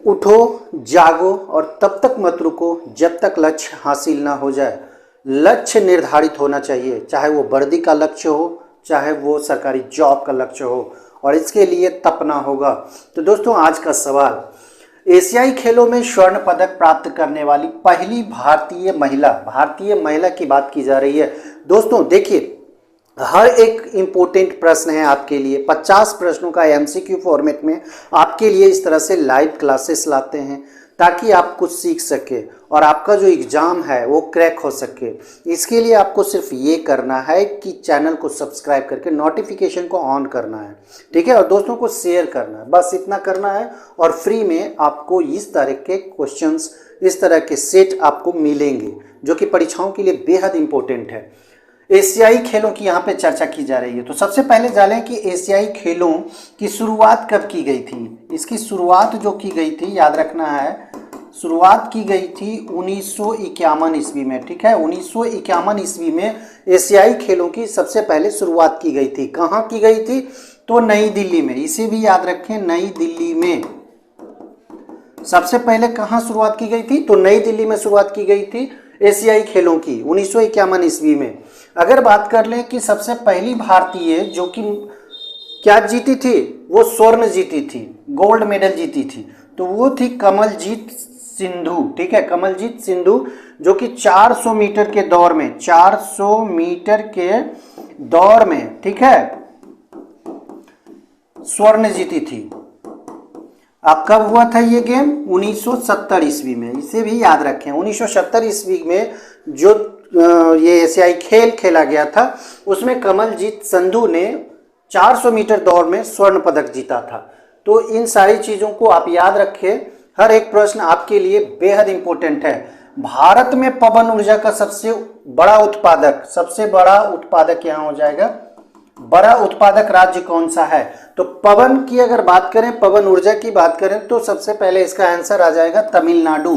उठो, जागो और तब तक मत रुको जब तक लक्ष्य हासिल ना हो जाए। लक्ष्य निर्धारित होना चाहिए, चाहे वो वर्दी का लक्ष्य हो, चाहे वो सरकारी जॉब का लक्ष्य हो, और इसके लिए तपना होगा। तो दोस्तों, आज का सवाल, एशियाई खेलों में स्वर्ण पदक प्राप्त करने वाली पहली भारतीय महिला की बात की जा रही है। दोस्तों देखिए, हर एक इम्पोर्टेंट प्रश्न है आपके लिए। 50 प्रश्नों का एमसीक्यू फॉर्मेट में आपके लिए इस तरह से लाइव क्लासेस लाते हैं ताकि आप कुछ सीख सके और आपका जो एग्ज़ाम है वो क्रैक हो सके। इसके लिए आपको सिर्फ ये करना है कि चैनल को सब्सक्राइब करके नोटिफिकेशन को ऑन करना है, ठीक है, और दोस्तों को शेयर करना है, बस इतना करना है। और फ्री में आपको इस तरह के क्वेश्चंस, इस तरह के सेट आपको मिलेंगे जो कि परीक्षाओं के लिए बेहद इंपॉर्टेंट है। एशियाई खेलों की यहाँ पे चर्चा की जा रही है, तो सबसे पहले जानें कि एशियाई खेलों की शुरुआत कब की गई थी। इसकी शुरुआत जो की गई थी, याद रखना है, शुरुआत की गई थी 1951 ईस्वी में, ठीक है। 1951 ईस्वी में एशियाई खेलों की सबसे पहले शुरुआत की गई थी। कहाँ की गई थी? तो नई दिल्ली में। इसे भी याद रखें, नई दिल्ली में सबसे पहले कहाँ शुरुआत की गई थी? तो नई दिल्ली में शुरुआत की गई थी एशियाई खेलों की 1951 ईस्वी में। अगर बात कर लें कि सबसे पहली भारतीय जो कि क्या जीती थी, वो स्वर्ण जीती थी, गोल्ड मेडल जीती थी, तो वो थी कमलजीत सिंधु, ठीक है, कमलजीत सिंधु, जो कि 400 मीटर के दौर में, 400 मीटर के दौर में, ठीक है, स्वर्ण जीती थी। अब कब हुआ था ये गेम? 1970 ईस्वी में। इसे भी याद रखें, 1970 ईस्वी में जो ये एशियाई खेल खेला गया था उसमें कमलजीत संधू ने 400 मीटर दौड़ में स्वर्ण पदक जीता था। तो इन सारी चीज़ों को आप याद रखें, हर एक प्रश्न आपके लिए बेहद इंपॉर्टेंट है। भारत में पवन ऊर्जा का सबसे बड़ा उत्पादक यहाँ हो जाएगा, बड़ा उत्पादक राज्य कौन सा है? तो पवन की अगर बात करें, पवन ऊर्जा की बात करें, तो सबसे पहले इसका आंसर आ जाएगा तमिलनाडु।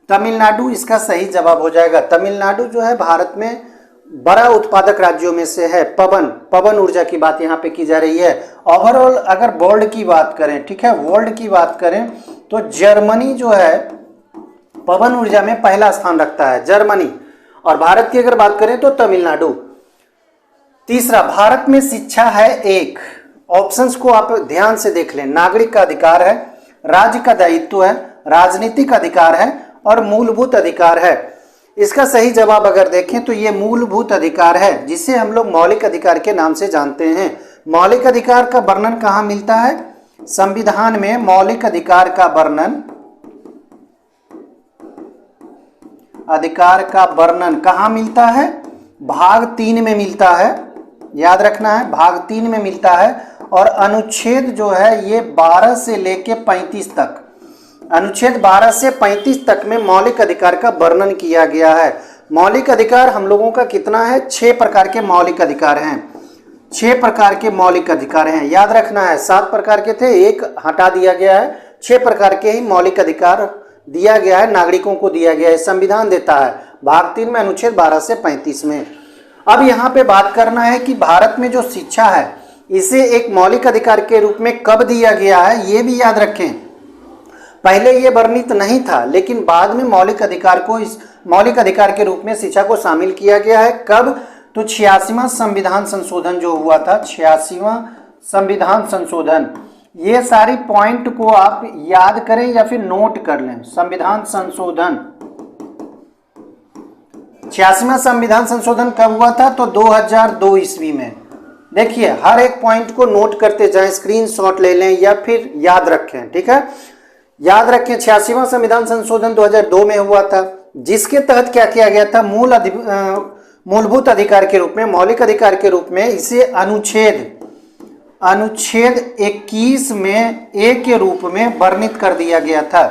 तमिलनाडु इसका सही जवाब हो जाएगा। तमिलनाडु जो है भारत में बड़ा उत्पादक राज्यों में से है। पवन ऊर्जा की बात यहाँ पे की जा रही है। ओवरऑल अगर वर्ल्ड की बात करें, ठीक है, वर्ल्ड की बात करें, तो जर्मनी जो है पवन ऊर्जा में पहला स्थान रखता है, जर्मनी। और भारत की अगर बात करें तो तमिलनाडु। तीसरा, भारत में शिक्षा है एक। ऑप्शंस को आप ध्यान से देख लें। नागरिक का अधिकार है, राज्य का दायित्व है, राजनीतिक अधिकार है और मूलभूत अधिकार है। इसका सही जवाब अगर देखें तो ये मूलभूत अधिकार है, जिसे हम लोग मौलिक अधिकार के नाम से जानते हैं। मौलिक अधिकार का वर्णन कहाँ मिलता है? संविधान में मौलिक अधिकार का वर्णन कहाँ मिलता है? भाग 3 में मिलता है, याद रखना है, भाग 3 में मिलता है। और अनुच्छेद जो है ये 12 से लेके 35 तक, अनुच्छेद 12 से 35 तक में मौलिक अधिकार का वर्णन किया गया है। मौलिक अधिकार हम लोगों का कितना है? 6 प्रकार के मौलिक अधिकार हैं। 6 प्रकार के मौलिक अधिकार हैं, याद रखना है। 7 प्रकार के थे, एक हटा दिया गया है। 6 प्रकार के ही मौलिक अधिकार दिया गया है, नागरिकों को दिया गया है, संविधान देता है, भाग 3 में अनुच्छेद 12 से 35 में। अब यहाँ पे बात करना है कि भारत में जो शिक्षा है इसे एक मौलिक अधिकार के रूप में कब दिया गया है, ये भी याद रखें। पहले ये वर्णित नहीं था, लेकिन बाद में मौलिक अधिकार को इस मौलिक अधिकार के रूप में शिक्षा को शामिल किया गया है। कब? तो 86वां संविधान संशोधन जो हुआ था, 86वां संविधान संशोधन। ये सारी पॉइंट को आप याद करें या फिर नोट कर लें। संविधान संशोधन, 86वां संविधान संशोधन कब हुआ था? तो 2002 ईस्वी में। देखिए, हर एक पॉइंट को नोट करते जाएं, स्क्रीनशॉट ले लें या फिर याद रखें, ठीक है। याद रखें, 86वां संविधान संशोधन 2002 में हुआ था, जिसके तहत क्या किया गया था? मूलभूत अधिकार के रूप में, मौलिक अधिकार के रूप में इसे अनुच्छेद 21 में ए के रूप में वर्णित कर दिया गया था।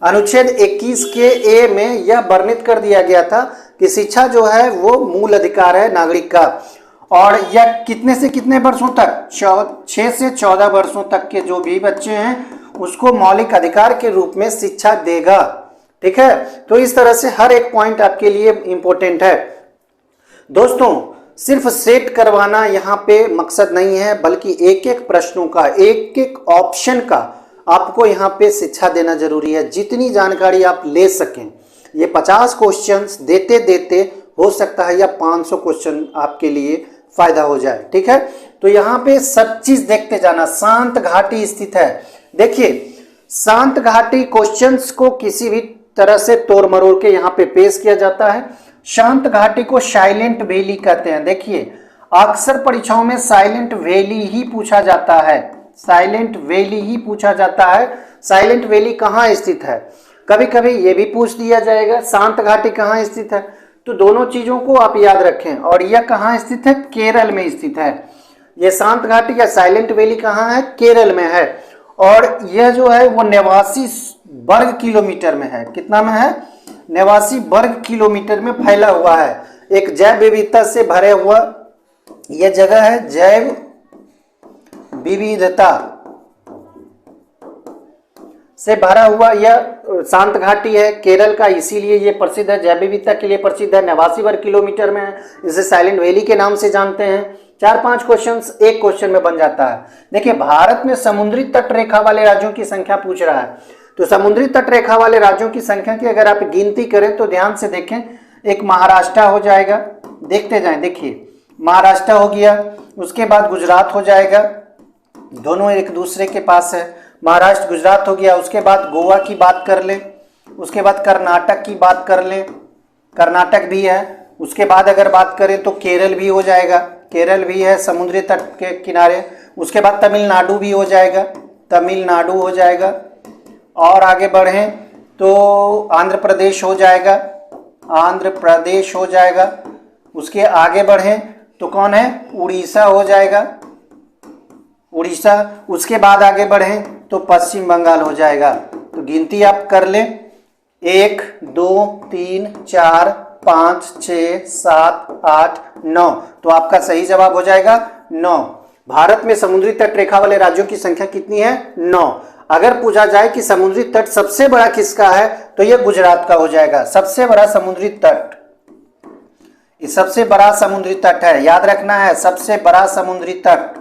अनुच्छेद 21 के ए में यह वर्णित कर दिया गया था कि शिक्षा जो है वो मूल अधिकार है नागरिक का, और यह कितने से कितने वर्षों तक? 6 से 14 वर्षों तक के जो भी बच्चे हैं उसको मौलिक अधिकार के रूप में शिक्षा देगा, ठीक है। तो इस तरह से हर एक पॉइंट आपके लिए इंपॉर्टेंट है। दोस्तों, सिर्फ सेट करवाना यहाँ पे मकसद नहीं है, बल्कि एक एक प्रश्नों का, एक एक ऑप्शन का आपको यहाँ पे शिक्षा देना जरूरी है, जितनी जानकारी आप ले सकें। ये 50 क्वेश्चंस देते देते हो सकता है या 500 क्वेश्चन आपके लिए फायदा हो जाए, ठीक है। तो यहाँ पे सब चीज देखते जाना। शांत घाटी स्थित है, देखिए शांत घाटी क्वेश्चंस को किसी भी तरह से तोड़ मरोड़ के यहाँ पे पेश किया जाता है। शांत घाटी को साइलेंट वैली कहते हैं। देखिए अक्सर परीक्षाओं में साइलेंट वैली ही पूछा जाता है, साइलेंट वैली ही पूछा जाता है। साइलेंट वैली कहाँ स्थित है, कभी कभी ये भी पूछ दिया जाएगा शांत घाटी कहाँ स्थित है। तो दोनों चीजों को आप याद रखें। और यह कहाँ स्थित है, केरल में स्थित है। ये शांत घाटी या साइलेंट वैली कहाँ है, केरल में है। और यह जो है वो 89 वर्ग किलोमीटर में है। कितना में है, 89 वर्ग किलोमीटर में फैला हुआ है। एक जैव विविधता से भरे हुआ यह जगह है, जैव विविधता से भरा हुआ यह शांत घाटी है केरल का, इसीलिए ये प्रसिद्ध है, जैव विविधता के लिए प्रसिद्ध है। 89 वर्ग किलोमीटर में है, इसे साइलेंट वैली के नाम से जानते हैं। 4-5 क्वेश्चंस एक क्वेश्चन में बन जाता है। देखिए भारत में समुद्री तट रेखा वाले राज्यों की संख्या पूछ रहा है, तो समुद्री तट रेखा वाले राज्यों की संख्या की अगर आप गिनती करें तो ध्यान से देखें। एक महाराष्ट्र हो जाएगा, देखते जाएं। देखिए महाराष्ट्र हो गया, उसके बाद गुजरात हो जाएगा, दोनों एक दूसरे के पास है। महाराष्ट्र गुजरात हो गया, उसके बाद गोवा की बात कर ले, उसके बाद कर्नाटक की बात कर ले, कर्नाटक भी है। उसके बाद अगर बात करें तो केरल भी हो जाएगा, केरल भी है समुद्री तट के किनारे। उसके बाद तमिलनाडु भी हो जाएगा, तमिलनाडु हो जाएगा। और आगे बढ़ें तो आंध्र प्रदेश हो जाएगा, आंध्र प्रदेश हो जाएगा। उसके आगे बढ़ें तो कौन है, उड़ीसा हो जाएगा, उड़ीसा। उसके बाद आगे बढ़ें तो पश्चिम बंगाल हो जाएगा। तो गिनती आप कर लें, 1 2 3 4 5 6 7 8 9। तो आपका सही जवाब हो जाएगा 9। भारत में समुद्री तट रेखा वाले राज्यों की संख्या कितनी है, 9। अगर पूछा जाए कि समुद्री तट सबसे बड़ा किसका है तो यह गुजरात का हो जाएगा। सबसे बड़ा समुद्री तट, ये सबसे बड़ा समुद्री तट है, याद रखना है, सबसे बड़ा समुद्री तट,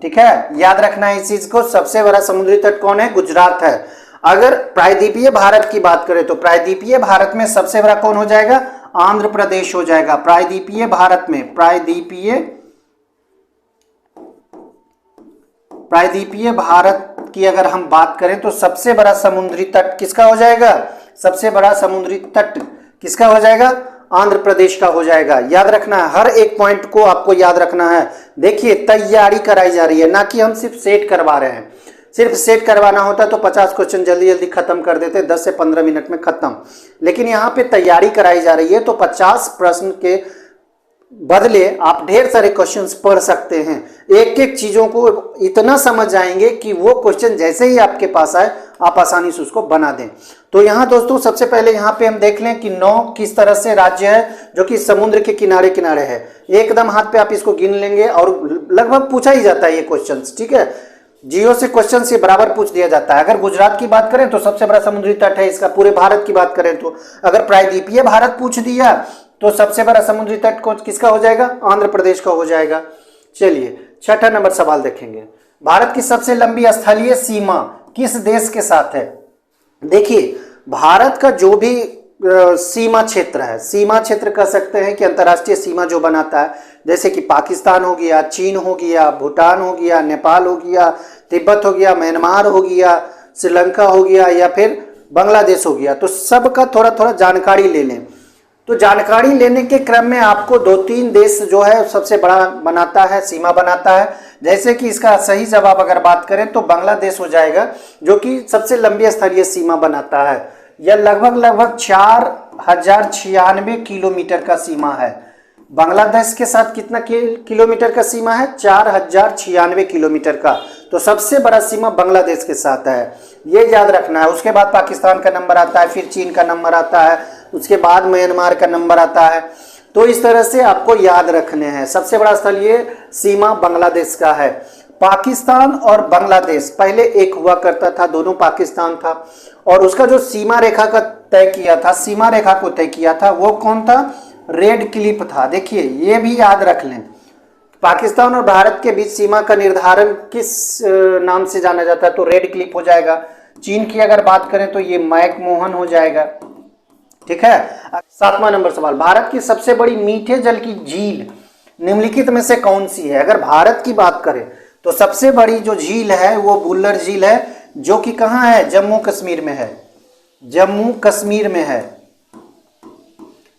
ठीक है, याद रखना है इस चीज को। सबसे बड़ा समुद्री तट कौन है, गुजरात है। अगर प्रायद्वीपीय भारत की बात करें तो प्रायद्वीपीय भारत में सबसे बड़ा कौन हो जाएगा, आंध्र प्रदेश हो जाएगा। प्रायद्वीपीय भारत में, प्रायद्वीपीय भारत की अगर हम बात करें तो सबसे बड़ा समुद्री तट किसका हो जाएगा, सबसे बड़ा समुद्री तट किसका हो जाएगा, आंध्र प्रदेश का हो जाएगा। याद रखना है, हर एक पॉइंट को आपको याद रखना है। देखिए तैयारी कराई जा रही है, ना कि हम सिर्फ सेट करवा रहे हैं। सिर्फ सेट करवाना होता तो 50 क्वेश्चन जल्दी जल्दी खत्म कर देते, 10 से 15 मिनट में खत्म। लेकिन यहाँ पे तैयारी कराई जा रही है तो 50 प्रश्न के बदले आप ढेर सारे क्वेश्चंस पढ़ सकते हैं। एक एक चीजों को इतना समझ जाएंगे कि वो क्वेश्चन जैसे ही आपके पास आए आप आसानी से उसको बना दें। तो यहाँ दोस्तों सबसे पहले यहाँ पे हम देख लें कि 9 किस तरह से राज्य है जो कि समुद्र के किनारे किनारे है। एकदम हाथ पे आप इसको गिन लेंगे और लगभग पूछा ही जाता है ये क्वेश्चन, ठीक है, जियो से क्वेश्चन से बराबर पूछ दिया जाता है। अगर गुजरात की बात करें तो सबसे बड़ा समुद्री तट है इसका। पूरे भारत की बात करें तो अगर प्रायद्वीपीय भारत पूछ दिया तो सबसे बड़ा समुद्री तट को किसका हो जाएगा, आंध्र प्रदेश का हो जाएगा। चलिए 6ठा नंबर सवाल देखेंगे। भारत की सबसे लंबी स्थलीय सीमा किस देश के साथ है। देखिए भारत का जो भी सीमा क्षेत्र है, सीमा क्षेत्र कह सकते हैं कि अंतर्राष्ट्रीय सीमा जो बनाता है, जैसे कि पाकिस्तान हो गया, चीन हो गया, भूटान हो गया, नेपाल हो गया, तिब्बत हो गया, म्यांमार हो गया, श्रीलंका हो गया या फिर बांग्लादेश हो गया। तो सबका थोड़ा थोड़ा जानकारी ले लें। तो जानकारी लेने के क्रम में आपको 2-3 देश जो है सबसे बड़ा बनाता है, सीमा बनाता है। जैसे कि इसका सही जवाब अगर बात करें तो बांग्लादेश हो जाएगा, जो कि सबसे लंबी स्थलीय सीमा बनाता है। यह लगभग 4096 किलोमीटर का सीमा है। बांग्लादेश के साथ कितना किलोमीटर का सीमा है, 4096 किलोमीटर का। तो सबसे बड़ा सीमा बांग्लादेश के साथ है, ये याद रखना है। उसके बाद पाकिस्तान का नंबर आता है, फिर चीन का नंबर आता है, उसके बाद म्यांमार का नंबर आता है। तो इस तरह से आपको याद रखने हैं। सबसे बड़ा स्थलीय सीमा बांग्लादेश का है। पाकिस्तान और बांग्लादेश पहले एक हुआ करता था, दोनों पाकिस्तान था। और उसका जो सीमा रेखा का तय किया था, सीमा रेखा को तय किया था, वो कौन था, रेड क्लिफ था। देखिए ये भी याद रख लें, पाकिस्तान और भारत के बीच सीमा का निर्धारण किस नाम से जाना जाता है? तो रेड क्लिफ हो जाएगा। चीन की अगर बात करें तो ये मैकमोहन हो जाएगा। ठीक है। 7वां नंबर सवाल, भारत की सबसे बड़ी मीठे जल की झील निम्नलिखित में से कौन सी है? अगर भारत की बात करें तो सबसे बड़ी जो झील है वो बुल्लर झील है, जो कि कहाँ है? जम्मू कश्मीर में है। जम्मू कश्मीर में है,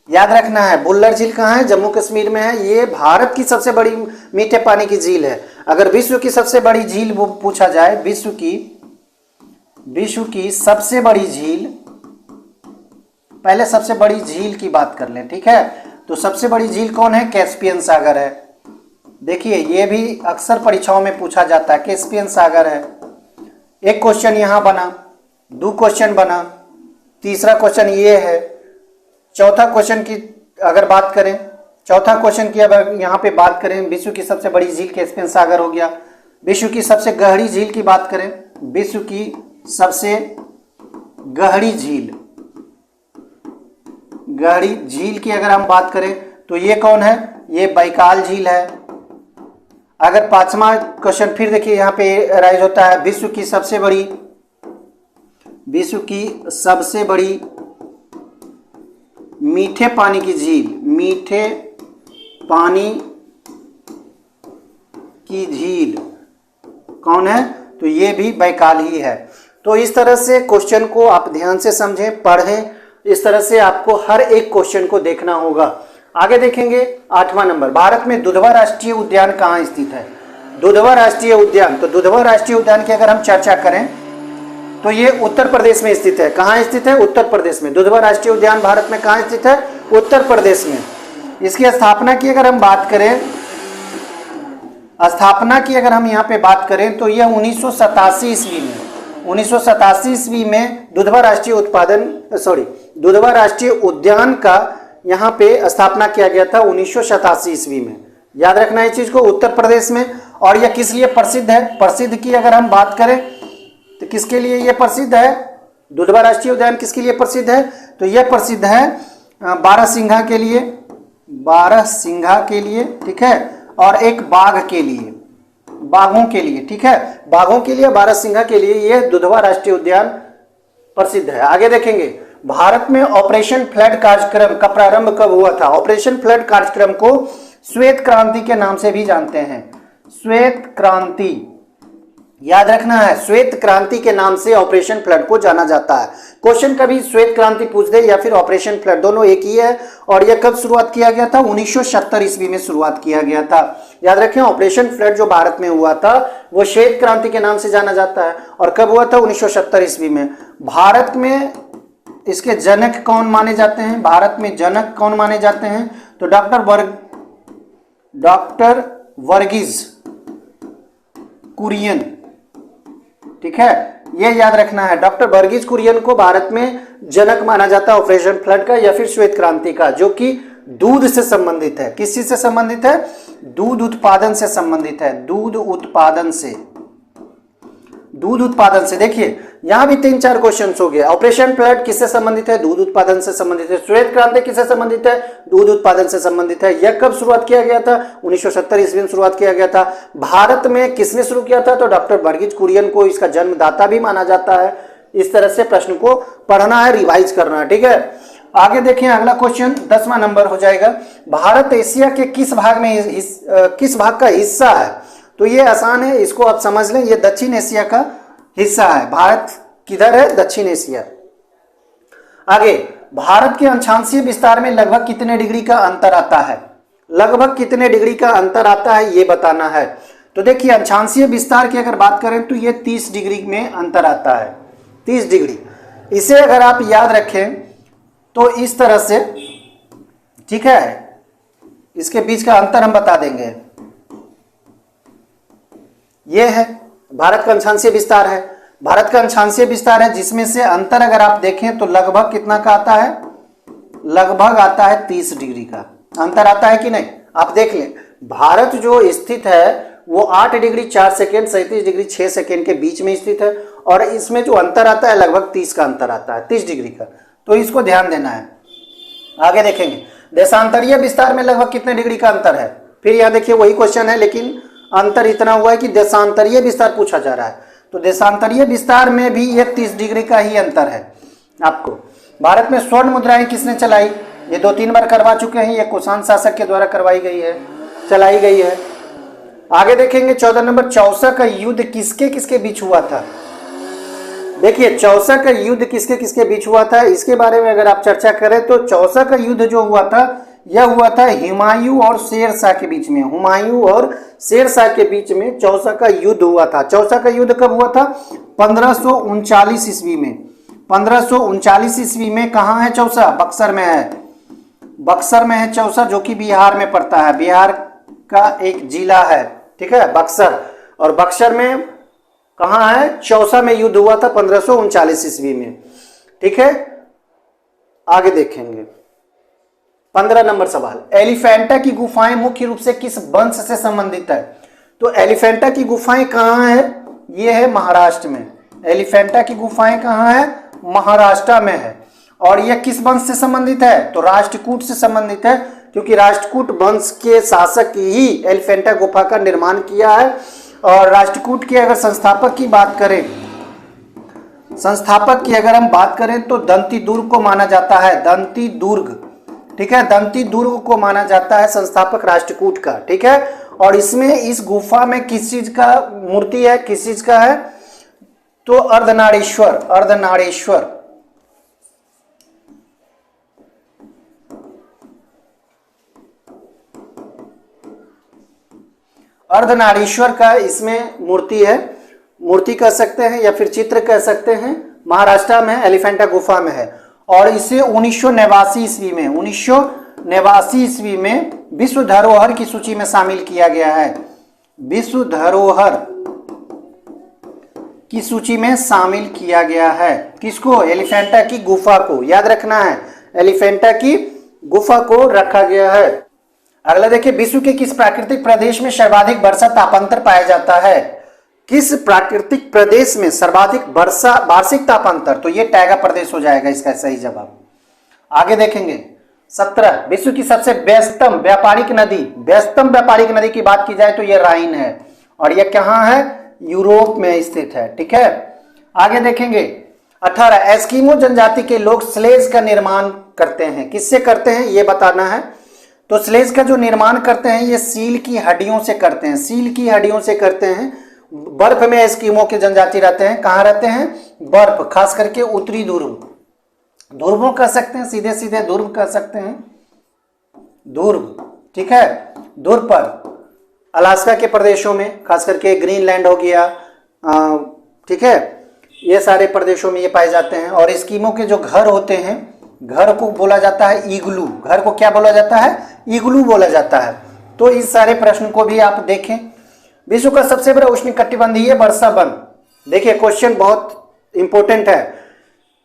याद रखना है। बुल्लर झील कहाँ है? जम्मू कश्मीर में है। ये भारत की सबसे बड़ी मीठे पानी की झील है। अगर विश्व की सबसे बड़ी झील वो पूछा जाए, विश्व की सबसे बड़ी झील, पहले सबसे बड़ी झील की बात कर लें। ठीक है, तो सबसे बड़ी झील कौन है? कैस्पियन सागर है। देखिए ये भी अक्सर परीक्षाओं में पूछा जाता है, कैस्पियन सागर है। एक क्वेश्चन यहां बना, 2 क्वेश्चन बना, तीसरा क्वेश्चन ये है। चौथा क्वेश्चन की अगर बात करें, चौथा क्वेश्चन की अगर यहां पे बात करें, विश्व की सबसे बड़ी झील कैस्पियन सागर हो गया। विश्व की सबसे गहरी झील की बात करें, विश्व की सबसे गहरी झील की अगर हम बात करें तो ये कौन है? ये बैकाल झील है। अगर 5वां क्वेश्चन फिर देखिए यहां पे राइज होता है, विश्व की सबसे बड़ी मीठे पानी की झील, मीठे पानी की झील कौन है? तो ये भी बैकाल ही है। तो इस तरह से क्वेश्चन को आप ध्यान से समझें, पढ़ें। इस तरह से आपको हर एक क्वेश्चन को देखना होगा। आगे देखेंगे 8वां नंबर, भारत में दुधवा राष्ट्रीय उद्यान कहाँ स्थित है? दुधवा राष्ट्रीय उद्यान, तो दुधवा राष्ट्रीय उद्यान की अगर हम चर्चा करें तो ये उत्तर प्रदेश में स्थित है। कहाँ स्थित है? उत्तर प्रदेश में। दुधवा राष्ट्रीय उद्यान भारत में कहाँ स्थित है? उत्तर प्रदेश में। इसकी स्थापना की अगर हम बात करें, स्थापना की अगर हम यहाँ पे बात करें तो यह 1987 ईस्वी में, 1987 ईस्वी में दुधवा राष्ट्रीय उद्यान का यहाँ पे स्थापना किया गया था 1987 ईस्वी में। याद रखना है इस चीज को, उत्तर प्रदेश में। और यह किस लिए प्रसिद्ध है? प्रसिद्ध की अगर हम बात करें तो किसके लिए यह प्रसिद्ध है? दुधवा राष्ट्रीय उद्यान किसके लिए प्रसिद्ध है? तो यह प्रसिद्ध है बारहसिंघा के लिए, ठीक है, और एक बाघ के लिए, बाघों के लिए। ठीक है, बाघों के लिए, बारहसिंघा के लिए यह दुधवा राष्ट्रीय उद्यान प्रसिद्ध है। आगे देखेंगे, भारत में ऑपरेशन फ्लड कार्यक्रम का प्रारंभ कब हुआ था? ऑपरेशन फ्लड कार्यक्रम को श्वेत क्रांति के नाम से भी जानते हैं। श्वेत क्रांति, याद रखना है, श्वेत क्रांति के नाम से ऑपरेशन फ्लड को जाना जाता है। क्वेश्चन कभी श्वेत क्रांति पूछ दे या फिर ऑपरेशन फ्लड, दोनों एक ही है। और यह कब शुरुआत किया गया था? 1970 ईस्वी में शुरुआत किया गया था। याद रखें, ऑपरेशन फ्लड जो भारत में हुआ था वो श्वेत क्रांति के नाम से जाना जाता है। और कब हुआ था? 1970 ईस्वी में। भारत में इसके जनक कौन माने जाते हैं? भारत में जनक कौन माने जाते हैं? तो डॉक्टर वर्गीज कुरियन। ठीक है, यह याद रखना है, डॉक्टर वर्गीज कुरियन को भारत में जनक माना जाता है ऑपरेशन फ्लड का या फिर श्वेत क्रांति का, जो कि दूध से संबंधित है। किस चीज से संबंधित है? दूध उत्पादन से संबंधित है। दूध उत्पादन से। देखिए यहां भी 3-4 क्वेश्चन हो गए। ऑपरेशन फ्लड किससे संबंधित है? दूध उत्पादन से संबंधित है। श्वेत क्रांति किससे संबंधित है? दूध उत्पादन से संबंधित है। यह कब शुरुआत किया गया था? 1970 ईस्वी में शुरुआत किया गया था। भारत में किसने शुरू किया था? तो डॉक्टर वर्गीज कुरियन को इसका जन्मदाता भी माना जाता है। इस तरह से प्रश्न को पढ़ना है, रिवाइज करना है। ठीक है, आगे देखें अगला क्वेश्चन 10वां नंबर हो जाएगा, भारत एशिया के किस भाग का हिस्सा है? तो ये आसान है, इसको आप समझ लें, ये दक्षिण एशिया का हिस्सा है। भारत किधर है? दक्षिण एशिया। आगे, भारत के अक्षांशीय विस्तार में लगभग कितने डिग्री का अंतर आता है? लगभग कितने डिग्री का अंतर आता है ये बताना है। तो देखिए अक्षांशीय विस्तार की अगर बात करें तो ये 30 डिग्री में अंतर आता है, 30 डिग्री। इसे अगर आप याद रखें तो इस तरह से, ठीक है, इसके बीच का अंतर हम बता देंगे। यह है भारत का अक्षांशीय विस्तार है। भारत का अक्षांशीय विस्तार है जिसमें से अंतर अगर आप देखें तो लगभग कितना का आता है? लगभग आता है 30 डिग्री का अंतर आता है कि नहीं? आप देख लें, भारत जो स्थित है वो 8 डिग्री 4 सेकेंड 37 डिग्री 6 सेकेंड के बीच में स्थित है, और इसमें जो अंतर आता है लगभग 30 का अंतर आता है, 30 डिग्री का। तो इसको ध्यान देना है। आगे देखेंगे, देशांतरीय विस्तार में लगभग कितने डिग्री का अंतर है? फिर यहाँ देखिए वही क्वेश्चन है, लेकिन अंतर इतना हुआ है कि देशांतरीय विस्तार पूछा जा रहा है। तो देशांतरीय विस्तार में भी ये 30 डिग्री का ही अंतर है आपको। भारत में स्वर्ण मुद्राएं किसने चलाई? ये 2-3 बार करवा चुके हैं, ये कुषाण शासक के द्वारा चलाई गई है। आगे देखेंगे 14 नंबर, चौसा का युद्ध किसके किसके बीच हुआ था? देखिए चौसा का युद्ध किसके किसके बीच हुआ था, इसके बारे में अगर आप चर्चा करें तो चौसा का युद्ध जो हुआ था यह हुआ था हुमायूं और शेर शाह के बीच में। हुमायूं और शेर शाह के बीच में चौसा का युद्ध हुआ था। चौसा का युद्ध कब हुआ था? 1539 ईस्वी में। 1539 ईस्वी में। कहाँ है चौसा? बक्सर में है। बक्सर में है चौसा, जो कि बिहार में पड़ता है। बिहार का एक जिला है, ठीक है, बक्सर। और बक्सर में कहाँ है? चौसा में युद्ध हुआ था 1539 ईस्वी में, ठीक है। आगे देखेंगे 15 नंबर सवाल, एलिफेंटा की गुफाएं मुख्य रूप से किस वंश से संबंधित है? तो एलिफेंटा की गुफाएं कहाँ है? ये है महाराष्ट्र में। एलिफेंटा की गुफाएं कहाँ है? महाराष्ट्र में है। और यह किस वंश से संबंधित है? तो राष्ट्रकूट से संबंधित है, क्योंकि राष्ट्रकूट वंश के शासक ही एलिफेंटा गुफा का निर्माण किया है। और राष्ट्रकूट के अगर संस्थापक की बात करें, संस्थापक की अगर हम बात करें तो दंती दुर्ग को माना जाता है। दंती दुर्ग, ठीक है, दंती दुर्ग को माना जाता है संस्थापक राष्ट्रकूट का, ठीक है। और इसमें इस गुफा में किस चीज का मूर्ति है? किस चीज का है? तो अर्धनारीश्वर। अर्धनारीश्वर, अर्धनारीश्वर का इसमें मूर्ति है। मूर्ति कह सकते हैं या फिर चित्र कह सकते हैं। महाराष्ट्र में एलिफेंटा गुफा में है। और इसे 1989 ईस्वी में 1989 ईस्वी में विश्व धरोहर की सूची में शामिल किया गया है। विश्व धरोहर की सूची में शामिल किया गया है। किसको? एलिफेंटा की गुफा को। याद रखना है, एलिफेंटा की गुफा को रखा गया है। अगला देखिए, विश्व के किस प्राकृतिक प्रदेश में सर्वाधिक वर्षा तापांतर पाया जाता है? किस प्राकृतिक प्रदेश में सर्वाधिक वर्षा वार्षिक तापांतर? तो ये टैगा प्रदेश हो जाएगा इसका सही जवाब। आगे देखेंगे 17, विश्व की सबसे व्यस्तम व्यापारिक नदी। व्यस्तम व्यापारिक नदी की बात की जाए तो ये राइन है। और यह कहाँ है? यूरोप में स्थित है, ठीक है। आगे देखेंगे 18, एस्किमो जनजाति के लोग स्लेज का निर्माण करते हैं। किससे करते हैं ये बताना है। तो स्लेज का जो निर्माण करते हैं ये सील की हड्डियों से करते हैं। सील की हड्डियों से करते हैं। बर्फ में एस्किमो के जनजाति रहते हैं। कहाँ रहते हैं? बर्फ, खास करके उत्तरी ध्रुव, ध्रुवों कह सकते हैं, सीधे सीधे ध्रुव कह सकते हैं, ध्रुव, ठीक है। ध्रुव पर अलास्का के प्रदेशों में, खास करके ग्रीनलैंड हो गया, ठीक है, ये सारे प्रदेशों में ये पाए जाते हैं। और एस्किमो के जो घर होते हैं, घर को बोला जाता है इग्लू। घर को क्या बोला जाता है? इग्लू बोला जाता है। तो इस सारे प्रश्न को भी आप देखें। विश्व का सबसे बड़ा उष्णकटिबंधीय वर्षा वन। देखिए क्वेश्चन बहुत इंपॉर्टेंट है।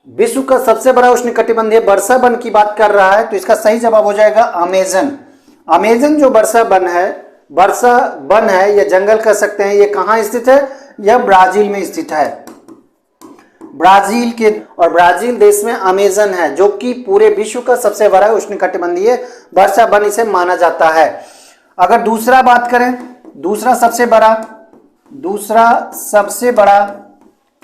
विश्व का सबसे बड़ा उष्णकटिबंधीय वर्षा वन की बात कर रहा है, तो इसका सही जवाब हो जाएगा अमेजन। अमेजन जो वर्षा वन है, यह जंगल कह सकते हैं, ये कहाँ स्थित है? यह ब्राजील में स्थित है। ब्राजील के, और ब्राजील देश में अमेजन है, जो कि पूरे विश्व का सबसे बड़ा उष्णकटिबंधीय वर्षा वन इसे माना जाता है। अगर दूसरा बात करें, दूसरा सबसे बड़ा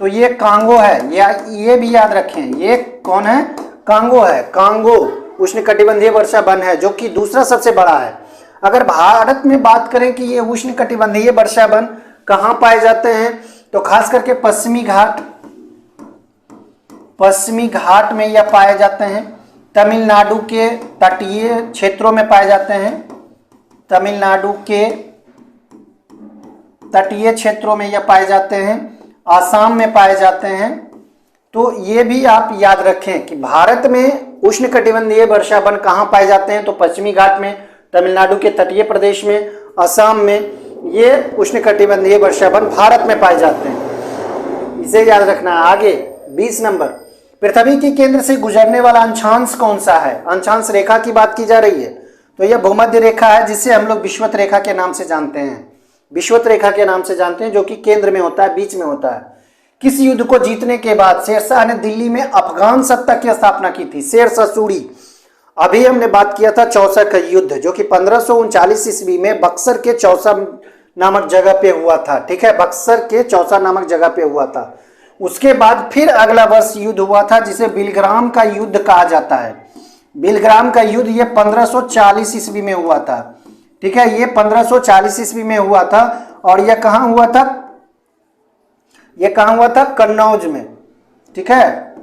तो ये कांगो है। ये भी याद रखें, ये कौन है? कांगो है। कांगो उष्णकटिबंधीय वर्षा वन है, जो कि दूसरा सबसे बड़ा है। अगर भारत में बात करें कि ये उष्णकटिबंधीय वर्षा वन कहाँ पाए जाते हैं, तो खास करके पश्चिमी घाट में यह पाए जाते हैं। तमिलनाडु के तटीय क्षेत्रों में पाए जाते हैं। तमिलनाडु के तटीय क्षेत्रों में यह पाए जाते हैं। आसाम में पाए जाते हैं। तो ये भी आप याद रखें कि भारत में उष्णकटिबंधीय वर्षा वन कहाँ पाए जाते हैं, तो पश्चिमी घाट में, तमिलनाडु के तटीय प्रदेश में, असम में, ये उष्णकटिबंधीय वर्षा वन भारत में पाए जाते हैं। इसे याद रखना है। आगे 20 नंबर, पृथ्वी के केंद्र से गुजरने वाला अंशांश कौन सा है? अंशांश रेखा की बात की जा रही है, तो यह भूमध्य रेखा है, जिसे हम लोग विषुवत रेखा के नाम से जानते हैं। विषुवत रेखा के नाम से जानते हैं, जो कि केंद्र में होता है, बीच में होता है। किस युद्ध को जीतने के बाद शेरशाह ने दिल्ली में अफगान सत्ता की स्थापना की थी? शेरशाह सूरी। अभी हमने बात किया था चौसा का युद्ध, जो कि 1539 ईस्वी में बक्सर के चौसा नामक जगह पे हुआ था। ठीक है, बक्सर के चौसा नामक जगह पे हुआ था। उसके बाद फिर अगला वर्ष युद्ध हुआ था, जिसे बिलग्राम का युद्ध कहा जाता है। बिलग्राम का युद्ध ये 1540 ईस्वी में हुआ था। ठीक है, ये 1540 ईस्वी में हुआ था। और यह कहाँ हुआ था? यह कहाँ हुआ था? कन्नौज में। ठीक है,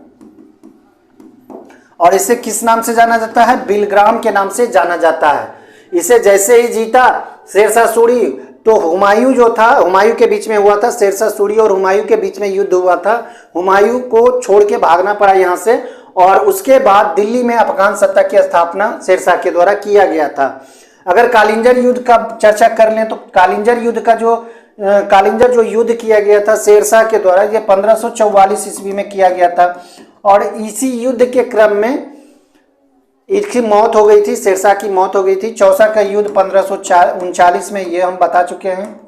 और इसे किस नाम से जाना जाता है? बिलग्राम के नाम से जाना जाता है। इसे जैसे ही जीता शेरशाह सूरी, तो हुमायूं जो था, हुमायूं के बीच में हुआ था, शेरशाह सूरी और हुमायूं के बीच में युद्ध हुआ था। हुमायूं को छोड़ के भागना पड़ा यहाँ से, और उसके बाद दिल्ली में अफगान सत्ता की स्थापना शेरशाह के द्वारा किया गया था। अगर कालिंजर युद्ध का चर्चा कर लें तो कालिंजर जो युद्ध किया गया था शेरशाह के द्वारा, ये 1544 ईस्वी में किया गया था। और इसी युद्ध के क्रम में इसकी मौत हो गई थी, शेरशाह की मौत हो गई थी। चौसा का युद्ध 1539 में, ये हम बता चुके हैं।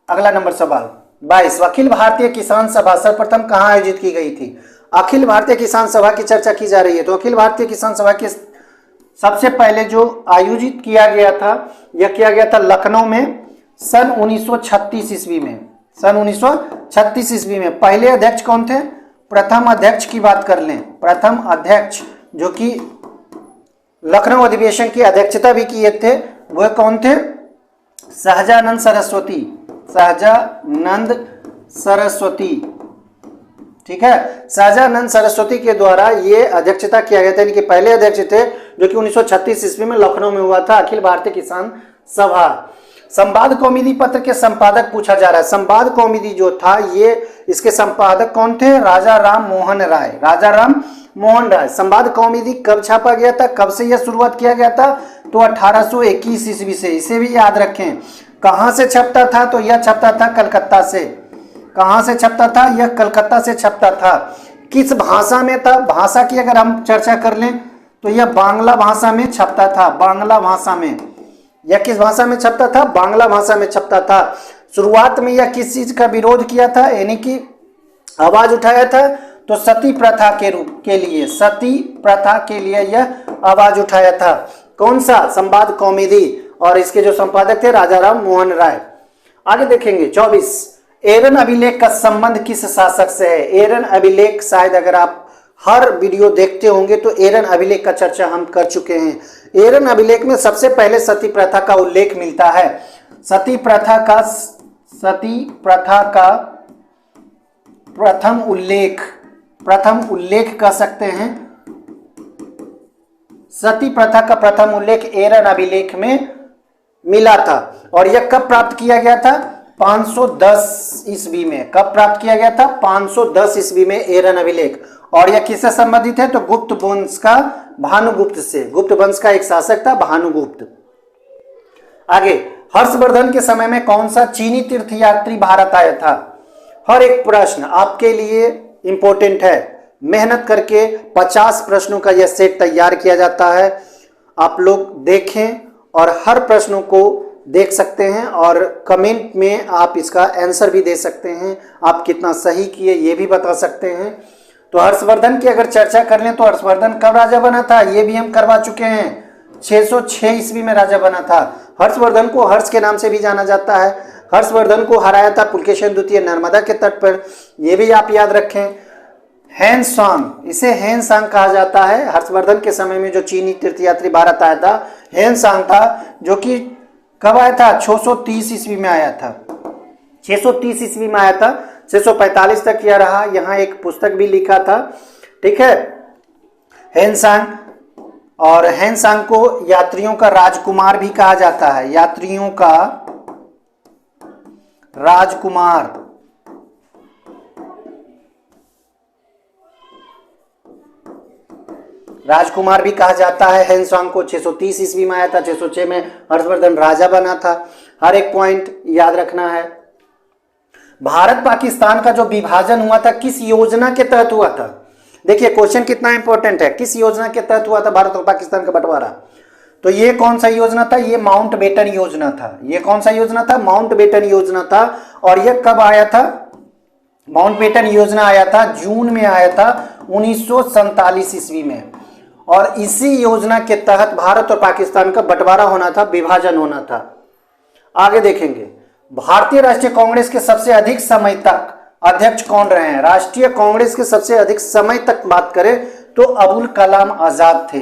अगला नंबर सवाल 22, अखिल भारतीय किसान सभा सर्वप्रथम कहाँ आयोजित की गई थी? अखिल भारतीय किसान सभा की चर्चा की जा रही है, तो अखिल भारतीय किसान सभा के सबसे पहले जो आयोजित किया गया था, यह किया गया था लखनऊ में सन 1936 ईस्वी में। सन 1936 ईस्वी में पहले अध्यक्ष कौन थे? प्रथम अध्यक्ष की बात कर लें, प्रथम अध्यक्ष जो कि लखनऊ अधिवेशन की अध्यक्षता भी किए थे, वह कौन थे? सहजानंद सरस्वती। सहजानंद सरस्वती। ठीक है, सहजानंद सरस्वती के द्वारा ये अध्यक्षता किया गया था, यानी कि पहले अध्यक्ष थे, जो कि 1936 ईस्वी में लखनऊ में हुआ था अखिल भारतीय किसान सभा। संवाद कौमुदी पत्र के संपादक पूछा जा रहा है। संवाद कौमुदी जो था, ये इसके संपादक कौन थे? राजा राम मोहन राय। राजा राम मोहन राय। संवाद कौमुदी कब छापा गया था, कब से यह शुरुआत किया गया था? तो 1821 ईस्वी से। इसे भी याद रखें। कहाँ से छपता था? तो यह छपता था कलकत्ता से। कहाँ से छपता था? यह कलकत्ता से छपता था। किस भाषा में था? भाषा की अगर हम चर्चा कर लें तो यह बांग्ला भाषा में छपता था। बांग्ला भाषा में। यह किस भाषा में छपता था? बांग्ला भाषा में छपता था। शुरुआत में यह किस चीज का विरोध किया था, यानी कि आवाज उठाया था? तो सती प्रथा के लिए, सती प्रथा के लिए यह आवाज उठाया था। कौन सा? संवाद कौमुदी। और इसके जो संपादक थे राजा राम मोहन राय। आगे देखेंगे 24, एरन अभिलेख का संबंध किस शासक से है? एरन अभिलेख, शायद अगर आप हर वीडियो देखते होंगे तो एरन अभिलेख का चर्चा हम कर चुके हैं। एरन अभिलेख में सबसे पहले सती प्रथा का उल्लेख मिलता है। सती प्रथा का प्रथम उल्लेख कह सकते हैं। सती प्रथा का प्रथम उल्लेख एरन अभिलेख में मिला था। और यह कब प्राप्त किया गया था? 510 ईस्वी में। कब प्राप्त किया गया था? 510 ईस्वी में एरन अभिलेख। और यह किससे संबंधित है? तो गुप्त वंश का भानुगुप्त से। गुप्त वंश का एक शासक था भानुगुप्त। आगे, हर्षवर्धन के समय में कौन सा चीनी तीर्थयात्री भारत आया था? हर एक प्रश्न आपके लिए इंपॉर्टेंट है। मेहनत करके 50 प्रश्नों का यह सेट तैयार किया जाता है। आप लोग देखें और हर प्रश्नों को देख सकते हैं, और कमेंट में आप इसका आंसर भी दे सकते हैं। आप कितना सही किए ये भी बता सकते हैं। तो हर्षवर्धन की अगर चर्चा कर लें तो हर्षवर्धन कब राजा बना था, ये भी हम करवा चुके हैं। 606 ईस्वी में राजा बना था। हर्षवर्धन को हर्ष के नाम से भी जाना जाता है। हर्षवर्धन को हराया था पुलकेशिन द्वितीय नर्मदा के तट पर, ये भी आप याद रखें। हेनसांग, इसे हेनसांग कहा जाता है। हर्षवर्धन के समय में जो चीनी तीर्थयात्री भारत आया था, हेनसांग था, जो कि कब आया था? 630 ईस्वी में आया था। 630 ईस्वी में आया था, 645 तक यह रहा। यहाँ एक पुस्तक भी लिखा था। ठीक है, हेनसांग। और हेनसांग को यात्रियों का राजकुमार भी कहा जाता है। यात्रियों का राजकुमार। राजकुमार भी कहा जाता है हेनसांग को। 630 ईस्वी में आया था। 606 में हर्षवर्धन राजा बना था। हर एक पॉइंट याद रखना है। भारत पाकिस्तान का जो विभाजन हुआ था किस योजना के तहत हुआ था? देखिए क्वेश्चन कितना इंपॉर्टेंट है। किस योजना के तहत हुआ था भारत और पाकिस्तान का बंटवारा? तो ये कौन सा योजना था? ये माउंटबेटन योजना था। ये कौन सा योजना था? माउंटबेटन योजना था। और यह कब आया था? माउंटबेटन योजना आया था जून में आया था 1947 ईस्वी में। और इसी योजना के तहत भारत और पाकिस्तान का बंटवारा होना था, विभाजन होना था। आगे देखेंगे, भारतीय राष्ट्रीय कांग्रेस के सबसे अधिक समय तक अध्यक्ष कौन रहे हैं? राष्ट्रीय कांग्रेस के सबसे अधिक समय तक बात करें तो अबुल कलाम आजाद थे।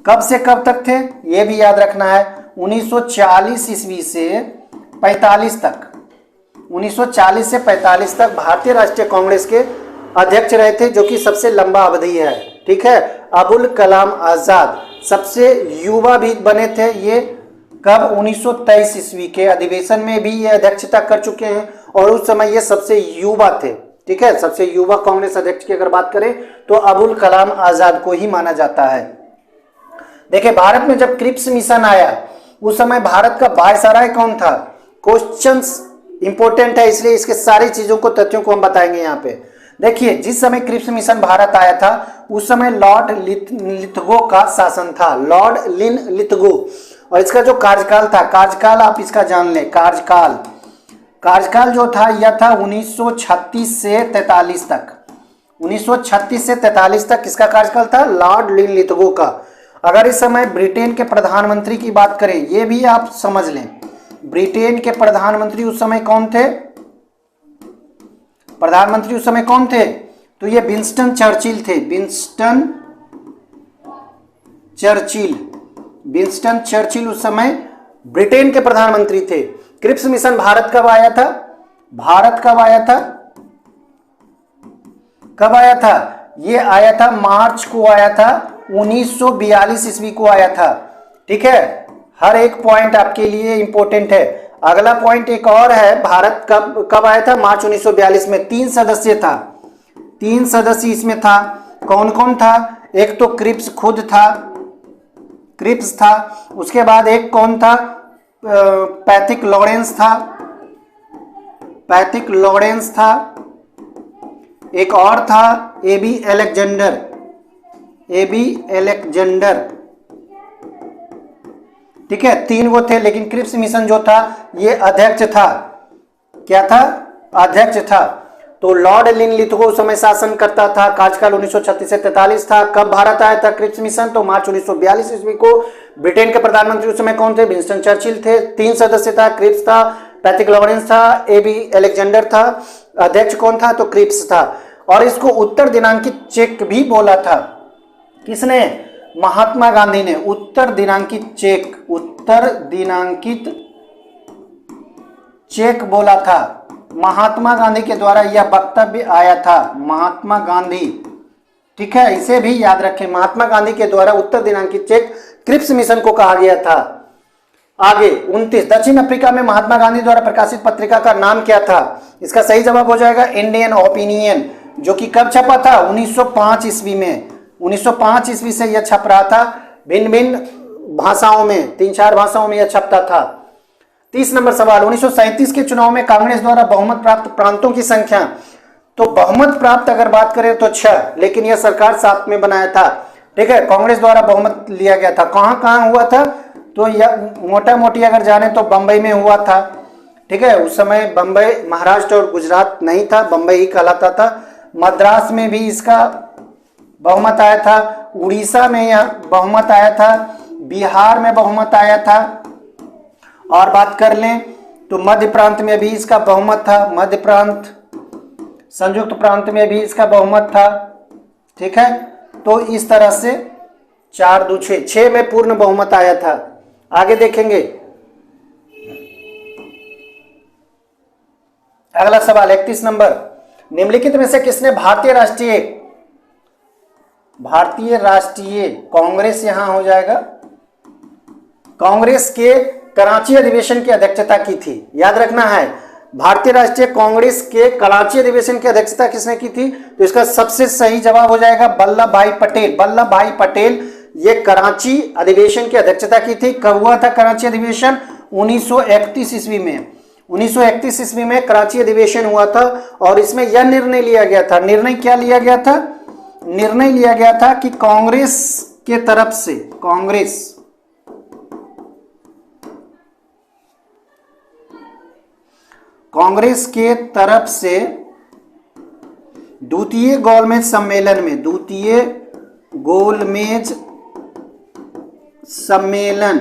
कब से कब तक थे यह भी याद रखना है, 1940 ईस्वी से 45 तक, 1940 से 45 तक भारतीय राष्ट्रीय कांग्रेस के अध्यक्ष रहे थे, जो कि सबसे लंबा अवधि है। ठीक है, अबुल कलाम आजाद सबसे युवा भी बने थे। ये कब? 1923 ईस्वी के अधिवेशन में भी ये अध्यक्षता कर चुके हैं और उस समय ये सबसे युवा थे। ठीक है, सबसे युवा कांग्रेस अध्यक्ष की अगर बात करें तो अबुल कलाम आजाद को ही माना जाता है। देखिए, भारत में जब क्रिप्स मिशन आया उस समय भारत का वायसराय कौन था? क्वेश्चंस इंपॉर्टेंट है, इसलिए इसके सारी चीजों को, तथ्यों को हम बताएंगे यहाँ पे। देखिए, जिस समय क्रिप्स मिशन भारत आया था उस समय लॉर्ड लिथगो का शासन था, लॉर्ड लिन लिथगो। और इसका जो कार्यकाल था, कार्यकाल आप इसका जान लें, कार्यकाल जो था यह था 1936 से 43 तक, 1936 से 43 तक किसका कार्यकाल था? लॉर्ड लिन लिथगो का। अगर इस समय ब्रिटेन के प्रधानमंत्री की बात करें, ये भी आप समझ लें, ब्रिटेन के प्रधानमंत्री उस समय कौन थे? प्रधानमंत्री उस समय कौन थे? तो ये विंस्टन चर्चिल थे, विंस्टन चर्चिल उस समय ब्रिटेन के प्रधानमंत्री थे। क्रिप्स मिशन भारत कब आया था? भारत कब आया था? कब आया था? ये आया था मार्च को आया था, 1942 ईस्वी को आया था। ठीक है, हर एक पॉइंट आपके लिए इंपॉर्टेंट है। अगला पॉइंट एक और है, भारत कब आया था? मार्च 1942 में। 3 सदस्य था, 3 सदस्य इसमें था। कौन कौन था? एक तो क्रिप्स खुद था, क्रिप्स था। उसके बाद एक कौन था? पैथिक लॉरेंस था। एक और था एबी एलेक्जेंडर। ठीक है, 3 वो थे, लेकिन क्रिप्स मिशन जो था ये अध्यक्ष था। क्या था? अध्यक्ष था। तो लॉर्ड लिन लिथगो उस समय शासन करता था, कार्यकाल 1936 से 43 था। कब भारत आया था क्रिप्स मिशन? तो मार्च 1942 ईस्वी को। ब्रिटेन के प्रधानमंत्री उस समय कौन थे? विंस्टन चर्चिल थे। 3 सदस्य था, क्रिप्स था, पैथिक लॉरेंस था, एबी एलेक्जेंडर था। अध्यक्ष कौन था? तो क्रिप्स था। और इसको उत्तर दिनांकित चेक भी बोला था। किसने? महात्मा गांधी ने उत्तर दिनांकित चेक बोला था। महात्मा गांधी के द्वारा यह वक्तव्य आया था, महात्मा गांधी। ठीक है, इसे भी याद रखें, महात्मा गांधी के द्वारा उत्तर दिनांकित चेक क्रिप्स मिशन को कहा गया था। आगे 29, दक्षिण अफ्रीका में महात्मा गांधी द्वारा प्रकाशित पत्रिका का नाम क्या था? इसका सही जवाब हो जाएगा इंडियन ओपिनियन, जो कि कब छपा था? 1905 ईस्वी में। 1905 ईस्वी से यह छप रहा था, भिन्न भिन्न भाषाओं में, 3-4 भाषाओं में यह छपता था। 30 नंबर सवाल, 1937 के चुनाव में कांग्रेस द्वारा बहुमत प्राप्त प्रांतों की संख्या। तो बहुमत प्राप्त अगर बात करें तो 6, लेकिन यह सरकार 7 में बनाया था। ठीक है, कांग्रेस द्वारा बहुमत लिया गया था। कहाँ कहाँ हुआ था? तो यह मोटा मोटी अगर जाने तो बंबई में हुआ था। ठीक है, उस समय बंबई, महाराष्ट्र और गुजरात नहीं था, बंबई ही कहलाता था। मद्रास में भी इसका बहुमत आया था, उड़ीसा में यह बहुमत आया था, बिहार में बहुमत आया था। और बात कर लें तो मध्य प्रांत में भी इसका बहुमत था, मध्य प्रांत, संयुक्त प्रांत में भी इसका बहुमत था। ठीक है, तो इस तरह से 4-2 6 में पूर्ण बहुमत आया था। आगे देखेंगे, अगला सवाल 31 नंबर, निम्नलिखित में से किसने भारतीय राष्ट्रीय कांग्रेस, यहां हो जाएगा, कांग्रेस के कराची अधिवेशन की अध्यक्षता की थी? याद रखना है, भारतीय राष्ट्रीय कांग्रेस के कराची अधिवेशन की अध्यक्षता किसने की थी? तो इसका सबसे सही जवाब हो जाएगा वल्लभ भाई पटेल। ये कराची अधिवेशन की अध्यक्षता की थी। कब हुआ था कराची अधिवेशन? 1931 ईस्वी में। 1931 ईस्वी में कराची अधिवेशन हुआ था और इसमें यह निर्णय लिया गया था। निर्णय क्या लिया गया था? निर्णय लिया गया था कि कांग्रेस के तरफ से, कांग्रेस के तरफ से द्वितीय गोलमेज सम्मेलन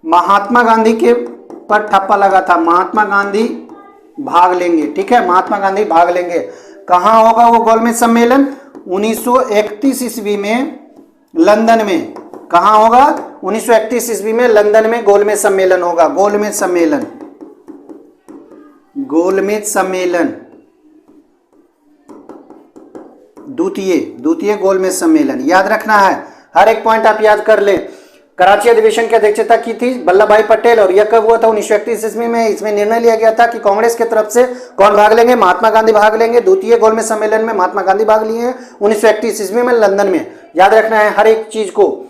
महात्मा गांधी के पर ठप्पा लगा था, महात्मा गांधी भाग लेंगे। ठीक है, महात्मा गांधी भाग लेंगे। कहाँ होगा वो गोलमेज सम्मेलन? 1931 ईस्वी में लंदन में। कहाँ होगा? 1931 ईस्वी में लंदन में गोलमेज सम्मेलन होगा। गोलमेज सम्मेलन, गोलमेज सम्मेलन द्वितीय गोलमेज सम्मेलन याद रखना है। हर एक पॉइंट आप याद कर लें। कराची अधिवेशन की अध्यक्षता की थी वल्लभ भाई पटेल और यह कब हुआ था? 1931 ईस्वी में। इसमें निर्णय लिया गया था कि कांग्रेस की तरफ से कौन भाग लेंगे? महात्मा गांधी भाग लेंगे। द्वितीय गोलमेज सम्मेलन में महात्मा गांधी भाग लिए हैं 1931 ईस्वी में लंदन में। याद रखना है हर एक चीज को।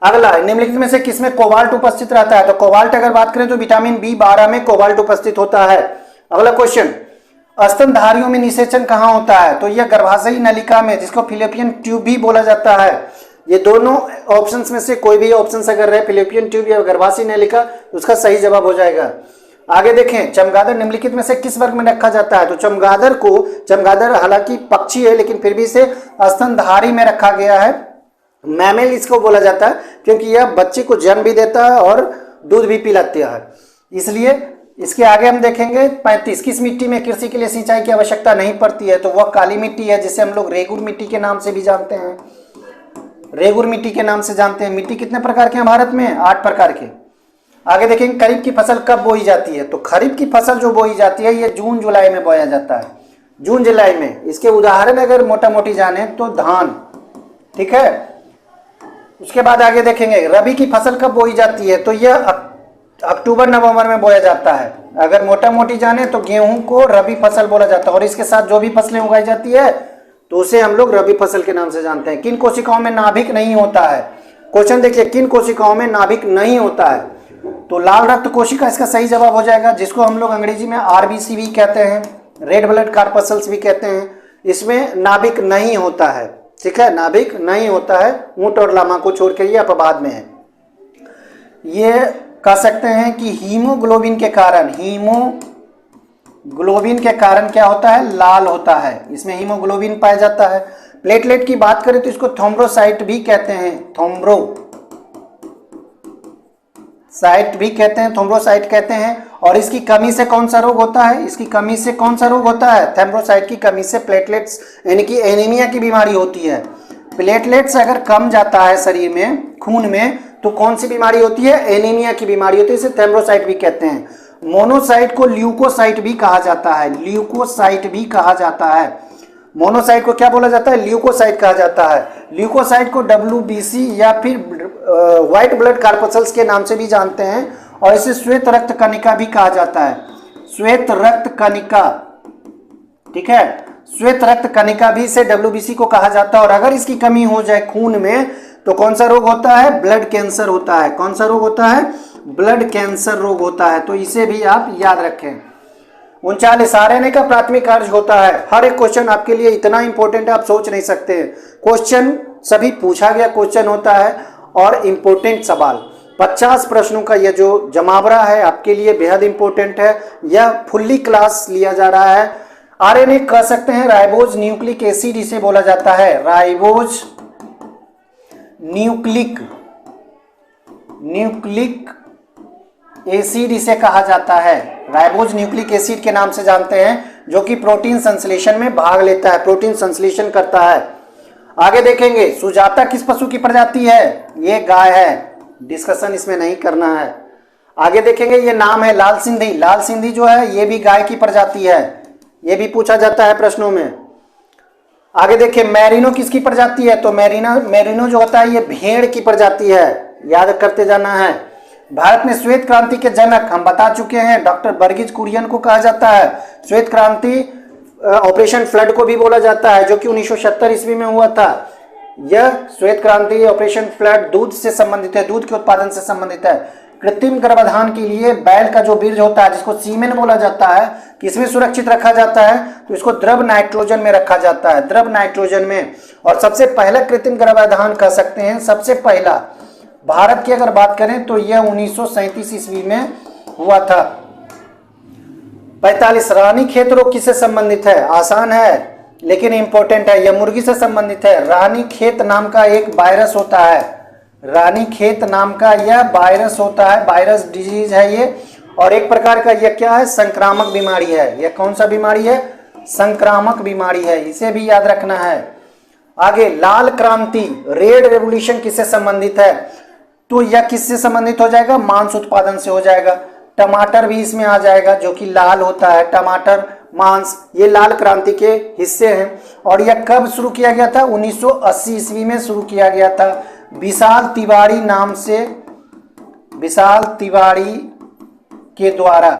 अगला, निम्नलिखित में से किसमें कोबाल्ट उपस्थित रहता है? तो कोबाल्ट अगर बात करें तो विटामिन B12 में कोबाल्ट उपस्थित होता है। अगला क्वेश्चन, स्तनधारियों में निषेचन कहाँ होता है? तो यह गर्भाशयी नलिका में, जिसको फिलिपियन ट्यूब भी बोला जाता है। ये दोनों ऑप्शंस में से कोई भी ऑप्शन अगर रहे, फिलिपियन ट्यूब या गर्भाशयी नलिका, उसका सही जवाब हो जाएगा। आगे देखें, चमगादड़ निम्नलिखित में से किस वर्ग में रखा जाता है? तो चमगादड़ हालांकि पक्षी है लेकिन फिर भी इसे स्तनधारी में रखा गया है। मैमल इसको बोला जाता है क्योंकि यह बच्चे को जन्म भी देता है और दूध भी पिलाता है, इसलिए। इसके आगे हम देखेंगे 35, किस मिट्टी में कृषि के लिए सिंचाई की आवश्यकता नहीं पड़ती है? तो वह काली मिट्टी है, जिसे हम लोग रेगुर मिट्टी के नाम से भी जानते हैं। रेगुर मिट्टी के नाम से जानते हैं। मिट्टी कितने प्रकार के हैं भारत में? 8 प्रकार के। आगे देखेंगे, खरीफ की फसल कब बोई जाती है? तो खरीफ की फसल जो बोई जाती है ये जून जुलाई में बोया जाता है, जून जुलाई में। इसके उदाहरण अगर मोटा मोटी जाने तो धान। ठीक है, उसके बाद आगे देखेंगे रबी की फसल कब बोई जाती है? तो यह अक्टूबर नवंबर में बोया जाता है। अगर मोटा मोटी जाने तो गेहूं को रबी फसल बोला जाता है और इसके साथ जो भी फसलें उगाई जाती है तो उसे हम लोग रबी फसल के नाम से जानते हैं। किन कोशिकाओं में नाभिक नहीं होता है? क्वेश्चन देखिए, किन कोशिकाओं में नाभिक नहीं होता है? तो लाल रक्त कोशिका इसका सही जवाब हो जाएगा, जिसको हम लोग अंग्रेजी में RBC भी कहते हैं, रेड ब्लड कॉर्पस्कल्स भी कहते हैं। इसमें नाभिक नहीं होता है। ठीक है, नाभिक नहीं होता है। ऊंट और लामा को छोड़ के ये अपवाद में है। ये कह सकते हैं कि हीमोग्लोबिन के कारण क्या होता है? लाल होता है। इसमें हीमोग्लोबिन पाया जाता है। प्लेटलेट की बात करें तो इसको थ्रोम्बोसाइट भी कहते हैं, थ्रोम्बोसाइट कहते हैं। और इसकी कमी से कौन सा रोग होता है? इसकी कमी से कौन सा रोग होता है? थ्रोम्बोसाइट की कमी से प्लेटलेट्स यानी कि एनीमिया की बीमारी होती है। प्लेटलेट्स अगर कम जाता है शरीर में, खून में, तो कौन सी बीमारी होती है? एनीमिया की बीमारी होती है। इसे थ्रोम्बोसाइट भी कहते हैं। मोनोसाइट को ल्यूकोसाइट भी कहा जाता है, मोनोसाइट को क्या बोला जाता है? ल्यूकोसाइट कहा जाता है। ल्यूकोसाइट को WBC या फिर व्हाइट ब्लड कॉर्पस्कल्स के नाम से भी जानते हैं और इसे श्वेत रक्त कणिका भी कहा जाता है, श्वेत रक्त कणिका। ठीक है, श्वेत रक्त कणिका भी से WBC को कहा जाता है। और अगर इसकी कमी हो जाए खून में तो कौन सा रोग होता है? ब्लड कैंसर होता है। कौन सा रोग होता है? ब्लड कैंसर रोग होता है। तो इसे भी आप याद रखें। 39, RNA का प्राथमिक कार्य होता है। हर एक क्वेश्चन आपके लिए इतना इंपॉर्टेंट है, आप सोच नहीं सकते। क्वेश्चन सभी पूछा गया क्वेश्चन होता है और इंपॉर्टेंट सवाल 50 प्रश्नों का यह जो जमावड़ा है आपके लिए बेहद इंपॉर्टेंट है। यह फुल्ली क्लास लिया जा रहा है। RNA कह सकते हैं राइबोज न्यूक्लिक एसिड इसे बोला जाता है, राइबोज न्यूक्लिक एसिड इसे कहा जाता है। राइबोज न्यूक्लिक एसिड के नाम से जानते हैं, जो कि प्रोटीन संश्लेषण में भाग लेता है, प्रोटीन संश्लेषण करता है। आगे देखेंगे, सुजाता किस पशु की प्रजाति है? ये गाय है, डिस्कशन इसमें नहीं करना है। आगे देखेंगे, ये नाम है लाल सिंधी। लाल सिंधी जो है ये भी गाय की प्रजाति है, ये भी पूछा जाता है प्रश्नों में। आगे देखिए, मैरिनो किसकी प्रजाति है? तो मैरिनो जो होता है ये भेड़ की प्रजाति है, याद करते जाना है। भारत में श्वेत क्रांति के जनक हम बता चुके हैं, डॉक्टर वर्गीज कुरियन को कहा जाता है। श्वेत क्रांति ऑपरेशन फ्लड को भी बोला जाता है, जो कि 1970 ईस्वी में हुआ था। यह श्वेत क्रांति ऑपरेशन फ्लड दूध से संबंधित है, दूध के उत्पादन से संबंधित है। कृत्रिम गर्भाधान के लिए बैल का जो बीज होता है, जिसको सीमेन बोला जाता है, किसमें सुरक्षित रखा जाता है? तो इसको द्रव नाइट्रोजन में रखा जाता है, द्रव नाइट्रोजन में। और सबसे पहला कृत्रिम गर्भाधान कह सकते हैं, सबसे पहला भारत की अगर बात करें तो यह 1937 ईस्वी में हुआ था। 45, रानीखेत रोग किससे संबंधित है? आसान है, लेकिन इंपॉर्टेंट है, यह मुर्गी से संबंधित है। रानीखेत नाम का एक वायरस होता है, रानीखेत नाम का यह वायरस होता है, वायरस डिजीज है ये, और एक प्रकार का यह क्या है, संक्रामक बीमारी है। यह कौन सा बीमारी है, संक्रामक बीमारी है, इसे भी याद रखना है। आगे लाल क्रांति, रेड रेवोल्यूशन किससे संबंधित है, तो यह किससे संबंधित हो जाएगा, मांस उत्पादन से हो जाएगा। टमाटर भी इसमें आ जाएगा जो कि लाल होता है, टमाटर मांस, ये लाल क्रांति के हिस्से हैं। और यह कब शुरू किया गया था, 1980 ईस्वी में शुरू किया गया था, विशाल तिवारी नाम से, विशाल तिवारी के द्वारा।